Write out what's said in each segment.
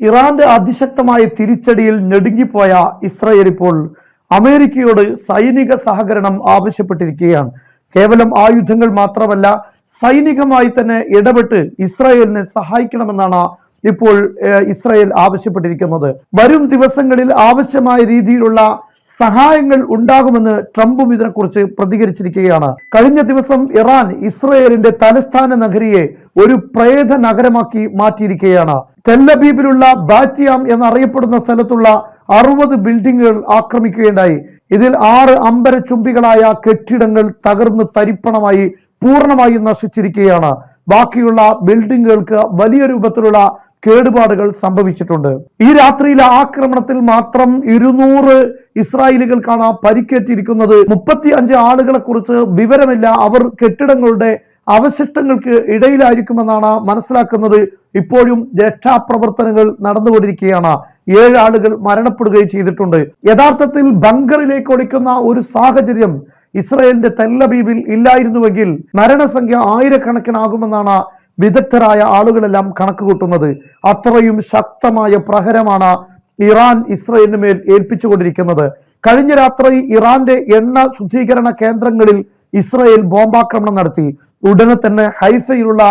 ഇറാന്റെ അതിശക്തമായ തിരിച്ചടിയിൽ ഞെടുങ്ങിപ്പോയ ഇസ്രായേൽ ഇപ്പോൾ അമേരിക്കയോട് സൈനിക സഹകരണം ആവശ്യപ്പെട്ടിരിക്കുകയാണ്. കേവലം ആയുധങ്ങൾ മാത്രമല്ല, സൈനികമായി തന്നെ ഇടപെട്ട് ഇസ്രായേലിനെ സഹായിക്കണമെന്നാണ് ഇപ്പോൾ ഇസ്രായേൽ ആവശ്യപ്പെട്ടിരിക്കുന്നത്. വരും ദിവസങ്ങളിൽ ആവശ്യമായ രീതിയിലുള്ള സഹായങ്ങൾ ഉണ്ടാകുമെന്ന് ട്രംപും ഇതിനെക്കുറിച്ച് പ്രതികരിച്ചിരിക്കുകയാണ്. കഴിഞ്ഞ ദിവസം ഇറാൻ ഇസ്രായേലിന്റെ തലസ്ഥാന നഗരിയെ ഒരു പ്രേത നഗരമാക്കി മാറ്റിയിരിക്കുകയാണ്. തെല്ലബീബിലുള്ള ബാറ്റിയാം എന്നറിയപ്പെടുന്ന സ്ഥലത്തുള്ള 60 ബിൽഡിങ്ങുകൾ ആക്രമിക്കുകയുണ്ടായി. ഇതിൽ 6 അമ്പരചുംബികളായ കെട്ടിടങ്ങൾ തകർന്ന് തരിപ്പണമായി പൂർണ്ണമായും നശിച്ചിരിക്കുകയാണ്. ബാക്കിയുള്ള ബിൽഡിങ്ങുകൾക്ക് വലിയ രൂപത്തിലുള്ള കേടുപാടുകൾ സംഭവിച്ചിട്ടുണ്ട്. ഈ രാത്രിയിലെ ആക്രമണത്തിൽ മാത്രം 200 ഇസ്രായേലികൾക്കാണ് പരിക്കേറ്റിരിക്കുന്നത്. 35 ആളുകളെ കുറിച്ച് വിവരമില്ല. അവർ കെട്ടിടങ്ങളുടെ അവശിഷ്ടങ്ങൾക്ക് ഇടയിലായിരിക്കുമെന്നാണ് മനസ്സിലാക്കുന്നത്. ഇപ്പോഴും രക്ഷാപ്രവർത്തനങ്ങൾ നടന്നുകൊണ്ടിരിക്കുകയാണ്. 7 ആളുകൾ മരണപ്പെടുകയും ചെയ്തിട്ടുണ്ട്. യഥാർത്ഥത്തിൽ ബങ്കറിലേക്ക് ഒളിക്കുന്ന ഒരു സാഹചര്യം ഇസ്രായേലിന്റെ തെല്ലബീബിൽ ഇല്ലായിരുന്നുവെങ്കിൽ മരണസംഖ്യ ആയിരക്കണക്കിനാകുമെന്നാണ് വിദഗ്ധരായ ആളുകളെല്ലാം കണക്ക് കൂട്ടുന്നത്. അത്രയും ശക്തമായ പ്രഹരമാണ് ഇറാൻ ഇസ്രായേലിന് മേൽ ഏൽപ്പിച്ചുകൊണ്ടിരിക്കുന്നത്. കഴിഞ്ഞ രാത്രി ഇറാന്റെ എണ്ണ ശുദ്ധീകരണ കേന്ദ്രങ്ങളിൽ ഇസ്രായേൽ ബോംബാക്രമണം നടത്തി. ഉടനെ തന്നെ ഹൈഫയിലുള്ള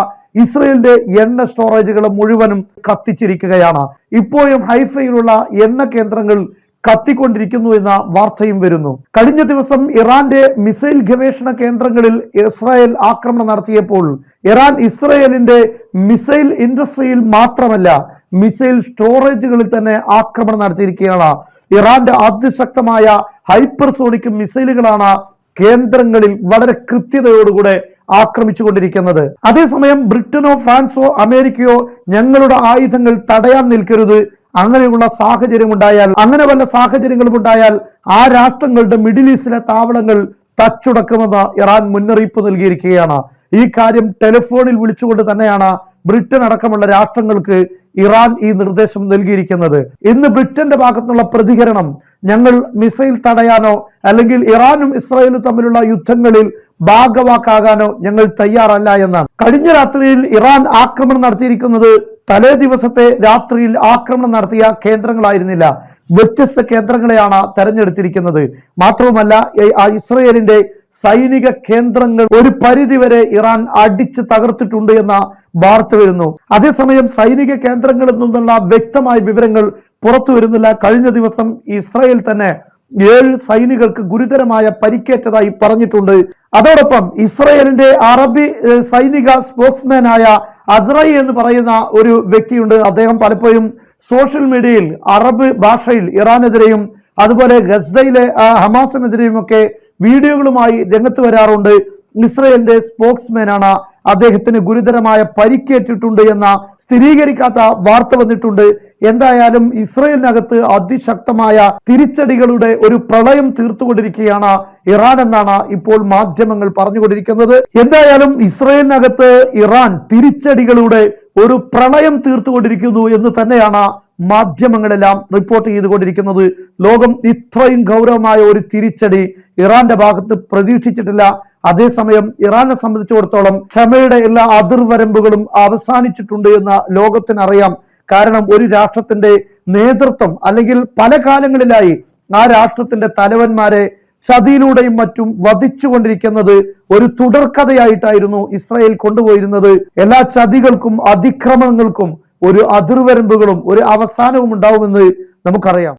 ഇസ്രായേലിന്റെ എണ്ണ സ്റ്റോറേജുകൾ മുഴുവനും കത്തിച്ചിരിക്കുകയാണ്. ഇപ്പോഴും ഹൈഫയിലുള്ള എണ്ണ കേന്ദ്രങ്ങൾ കത്തിക്കൊണ്ടിരിക്കുന്നു എന്ന വാർത്തയും വരുന്നു. കഴിഞ്ഞ ദിവസം ഇറാന്റെ മിസൈൽ ഗവേഷണ കേന്ദ്രങ്ങളിൽ ഇസ്രായേൽ ആക്രമണം നടത്തിയപ്പോൾ ഇറാൻ ഇസ്രായേലിന്റെ മിസൈൽ ഇൻഡസ്ട്രിയിൽ മാത്രമല്ല, മിസൈൽ സ്റ്റോറേജുകളിൽ തന്നെ ആക്രമണം നടത്തിയിരിക്കുകയാണ്. ഇറാന്റെ അതിശക്തമായ ഹൈപ്പർസോണിക് മിസൈലുകളാണ് കേന്ദ്രങ്ങളിൽ വളരെ കൃത്യതയോടുകൂടെ ആക്രമിച്ചുകൊണ്ടിരിക്കുന്നത്. അതേസമയം ബ്രിട്ടനോ ഫ്രാൻസോ അമേരിക്കയോ ഞങ്ങളുടെ ആയുധങ്ങൾ തടയാൻ നിൽക്കരുത്, അങ്ങനെയുള്ള സാഹചര്യം ഉണ്ടായാൽ, അങ്ങനെ വല്ല സാഹചര്യങ്ങളും ഉണ്ടായാൽ ആ രാഷ്ട്രങ്ങളുടെ മിഡിൽ ഈസ്റ്റിലെ താവളങ്ങൾ തച്ചുടക്കുമെന്ന് ഇറാൻ മുന്നറിയിപ്പ് നൽകിയിരിക്കുകയാണ്. ഈ കാര്യം ടെലിഫോണിൽ വിളിച്ചുകൊണ്ട് തന്നെയാണ് ബ്രിട്ടൻ അടക്കമുള്ള രാഷ്ട്രങ്ങൾക്ക് ഇറാൻ ഈ നിർദ്ദേശം നൽകിയിരിക്കുന്നത്. ഇന്ന് ബ്രിട്ടന്റെ ഭാഗത്തുനിന്നുള്ള പ്രതികരണം, ഞങ്ങൾ മിസൈൽ തടയാനോ അല്ലെങ്കിൽ ഇറാനും ഇസ്രായേലും തമ്മിലുള്ള യുദ്ധങ്ങളിൽ ഭാഗവാക്കാകാനോ ഞങ്ങൾ തയ്യാറല്ല എന്നാണ്. കഴിഞ്ഞ രാത്രിയിൽ ഇറാൻ ആക്രമണം നടത്തിയിരിക്കുന്നത് തലേ ദിവസത്തെ രാത്രിയിൽ ആക്രമണം നടത്തിയ കേന്ദ്രങ്ങളായിരുന്നില്ല, വ്യത്യസ്ത കേന്ദ്രങ്ങളെയാണ് തെരഞ്ഞെടുത്തിരിക്കുന്നത്. മാത്രവുമല്ല, ഇസ്രായേലിന്റെ സൈനിക കേന്ദ്രങ്ങൾ ഒരു പരിധിവരെ ഇറാൻ അടിച്ച് തകർത്തിട്ടുണ്ട് എന്ന വാർത്ത വരുന്നു. അതേസമയം സൈനിക കേന്ദ്രങ്ങളിൽ നിന്നുള്ള വ്യക്തമായ വിവരങ്ങൾ പുറത്തു വരുന്നില്ല. കഴിഞ്ഞ ദിവസം ഇസ്രായേൽ തന്നെ 7 സൈനികർക്ക് ഗുരുതരമായ പരിക്കേറ്റതായി പറഞ്ഞിട്ടുണ്ട്. അതോടൊപ്പം ഇസ്രായേലിന്റെ അറബി സൈനിക സ്പോക്സ്മാനായ അസ്രൈ എന്ന് പറയുന്ന ഒരു വ്യക്തിയുണ്ട്. അദ്ദേഹം പലപ്പോഴും സോഷ്യൽ മീഡിയയിൽ അറബ് ഭാഷയിൽ ഇറാനെതിരെയും അതുപോലെ ഗസയിലെ ഹമാസിനെതിരെയും ഒക്കെ വീഡിയോകളുമായി രംഗത്ത് വരാറുണ്ട്. ഇസ്രായേലിന്റെ സ്പോക്സ്മാനാണ്. അദ്ദേഹത്തിന് ഗുരുതരമായ പരിക്കേറ്റിട്ടുണ്ട് എന്ന സ്ഥിരീകരിക്കാത്ത വാർത്ത വന്നിട്ടുണ്ട്. എന്തായാലും ഇസ്രായേലിനകത്ത് അതിശക്തമായ തിരിച്ചടികളുടെ ഒരു പ്രളയം തീർത്തുകൊണ്ടിരിക്കുകയാണ് ഇറാൻ എന്നാണ് ഇപ്പോൾ മാധ്യമങ്ങൾ പറഞ്ഞുകൊണ്ടിരിക്കുന്നത്. എന്തായാലും ഇസ്രായേലിനകത്ത് ഇറാൻ തിരിച്ചടികളുടെ ഒരു പ്രളയം തീർത്തുകൊണ്ടിരിക്കുന്നു എന്ന് തന്നെയാണ് മാധ്യമങ്ങളെല്ലാം റിപ്പോർട്ട് ചെയ്തുകൊണ്ടിരിക്കുന്നത്. ലോകം ഇത്രയും ഗൗരവമായ ഒരു തിരിച്ചടി ഇറാന്റെ ഭാഗത്ത് പ്രതീക്ഷിച്ചിട്ടില്ല. അതേസമയം ഇറാനെ സംബന്ധിച്ചിടത്തോളം ക്ഷമയുടെ എല്ലാ അതിർവരമ്പുകളും അവസാനിച്ചിട്ടുണ്ട് എന്ന് ലോകത്തിനറിയാം. കാരണം ഒരു രാഷ്ട്രത്തിന്റെ നേതൃത്വം അല്ലെങ്കിൽ പല കാലങ്ങളിലായി ആ രാഷ്ട്രത്തിന്റെ തലവന്മാരെ ചതിയിലൂടെയും മറ്റും വധിച്ചുകൊണ്ടിരിക്കുന്നത് ഒരു തുടർക്കഥയായിട്ടായിരുന്നു ഇസ്രായേൽ കൊണ്ടുപോയിരുന്നത്. എല്ലാ ചതികൾക്കും അതിക്രമങ്ങൾക്കും ഒരു അതിർവരമ്പുകളും ഒരു അവസാനവും ഉണ്ടാവുമെന്ന് നമുക്കറിയാം.